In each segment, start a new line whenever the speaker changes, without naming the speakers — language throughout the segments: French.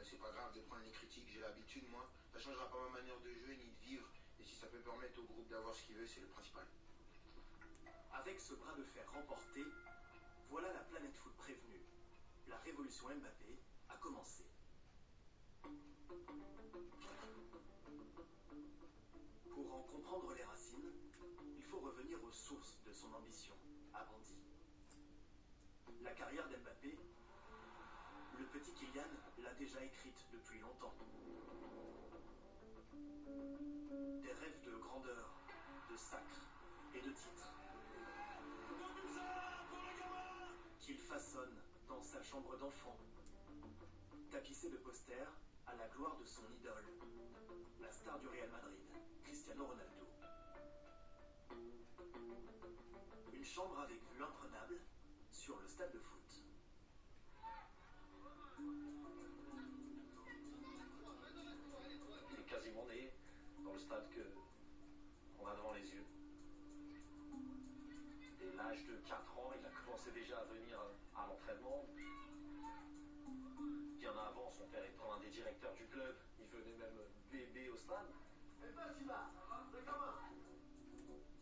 c'est pas grave de prendre les critiques, j'ai l'habitude moi. Ça changera pas ma manière de jouer ni de vivre. Et si ça peut permettre au groupe d'avoir ce qu'il veut, c'est le principal.
Avec ce bras de fer remporté, voilà la planète foot prévenue. La révolution Mbappé a commencé. Pour en comprendre les racines, il faut revenir aux sources de son ambition, à Bondy. La carrière d'Mbappé, le petit Kylian l'a déjà écrite depuis longtemps. Des rêves de grandeur, de sacre et de titre qu'il façonne dans sa chambre d'enfant, tapissé de posters à la gloire de son idole, la star du Real Madrid, Cristiano Ronaldo. Une chambre avec vue imprenable sur le stade de foot.
Il est quasiment né dans le stade qu'on a devant les yeux. Dès l'âge de 4 ans, il a commencé déjà à venir à l'entraînement. Bien avant, son père étant un des directeurs du club, il venait même bébé au stade.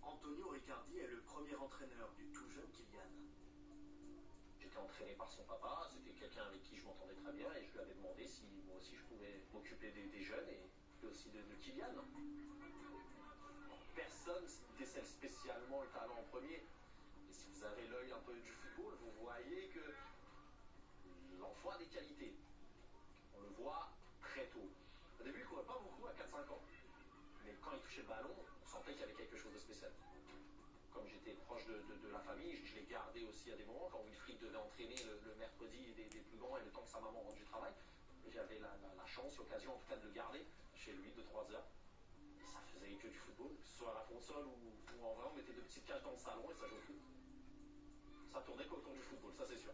Antonio Riccardi est le premier entraîneur du tout jeune Kylian.
J'étais entraîné par son papa, c'était quelqu'un avec qui je m'entendais très bien et je lui avais demandé si moi aussi je pouvais m'occuper des jeunes et aussi de Kylian. Personne décèle spécialement le talent en premier. Et si vous avez l'œil un peu du football, vous voyez que l'enfant a des qualités. On le voit très tôt. Au début, il ne courait pas beaucoup à 4-5 ans. Mais quand il touchait le ballon, on sentait qu'il y avait quelque chose de spécial. Comme j'étais proche de la famille, je l'ai gardé aussi à des moments. Quand Wilfried devait entraîner le mercredi des plus grands et le temps que sa maman rentre du travail, j'avais la chance, l'occasion en tout cas de le garder chez lui 2-3 heures. Et ça faisait que du football, soit à la console ou en vrai, on mettait de petites cages dans le salon et ça jouait au foot. Ça tournait qu'autour du football, ça c'est sûr.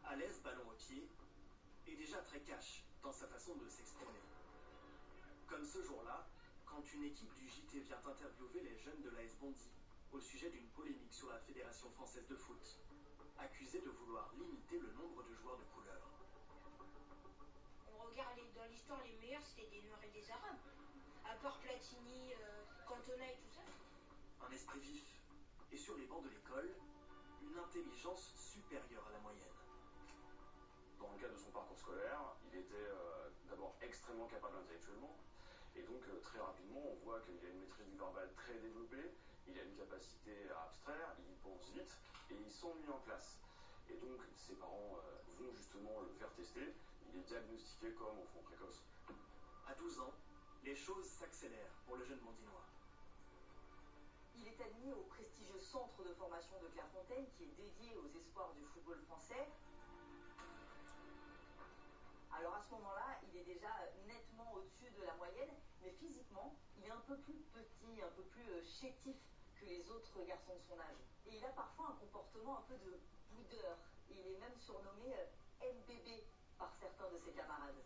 À l'aise, ballon au pied, et déjà très cash dans sa façon de s'exprimer. Comme ce jour-là, quand une équipe du JT vient interviewer les jeunes de l'AS Bondy au sujet d'une polémique sur la Fédération française de foot, accusée de vouloir limiter le nombre de joueurs de couleur.
On regarde dans l'histoire, les meilleurs c'était des Noirs et des Arabes. À part Platini, Cantona et tout ça.
Un esprit vif, et sur les bancs de l'école, une intelligence supérieure à la moyenne.
Dans le cadre de son parcours scolaire, il était d'abord extrêmement capable intellectuellement. Et donc très rapidement, on voit qu'il a une maîtrise du verbal très développée, il a une capacité à abstraire, il pense vite, et ils sont mis en classe. Et donc ses parents vont justement le faire tester, il est diagnostiqué comme enfant précoce.
À 12 ans, les choses s'accélèrent pour le jeune Mondinois.
Il est admis au prestigieux centre de formation de Clairefontaine qui est dédié aux espoirs du football français. Alors à ce moment-là, il est déjà nettement au-dessus de la moyenne, mais physiquement, il est un peu plus petit, un peu plus chétif que les autres garçons de son âge. Et il a parfois un comportement un peu de boudeur. Et il est même surnommé MBB par certains de ses camarades.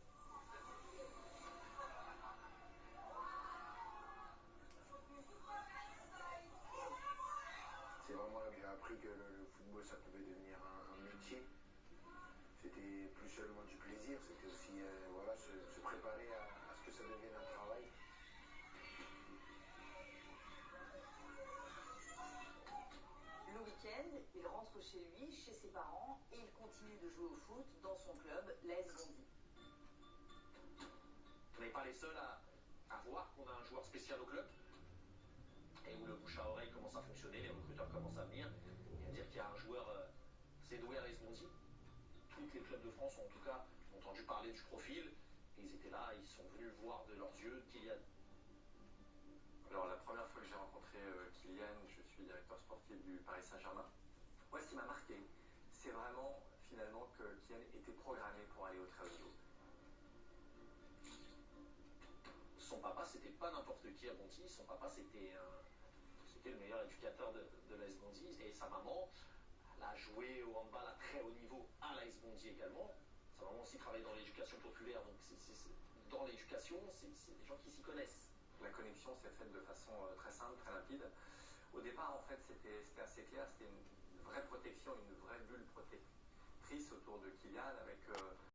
C'est vraiment là que j'ai appris que le football, ça pouvait devenir un métier. C'était plus seulement du plaisir, c'était aussi voilà, se préparer à ce que ça devienne un travail.
Le week-end, il rentre chez lui, chez ses parents, et il continue de jouer au foot dans son club, l'AS Bondy.
On n'est pas les seuls à voir qu'on a un joueur spécial au club. Et où le bouche à oreille commence à fonctionner, les recruteurs commencent à venir, et à dire qu'il y a un joueur c'est doué à l'AS Bondy. Tous les clubs de France ont en tout cas entendu parler du profil, et ils étaient là, ils sont venus voir de leurs yeux Kylian.
Alors la première fois que j'ai rencontré Kylian, je suis directeur sportif du Paris Saint-Germain. Moi ce qui m'a marqué, c'est vraiment finalement que Kylian était programmé pour aller au très haut niveau.
Son papa c'était pas n'importe qui à Bondy, son papa c'était le meilleur éducateur de l'AS Bondy, et sa maman, elle a joué au handball à très haut niveau à l'AS Bondy également. Sa maman aussi travaille dans l'éducation populaire, donc dans l'éducation, c'est des gens qui s'y connaissent.
La connexion s'est faite de façon très simple, très limpide. Au départ, en fait, c'était assez clair, c'était une vraie protection, une vraie bulle protectrice autour
autour de Kylian avec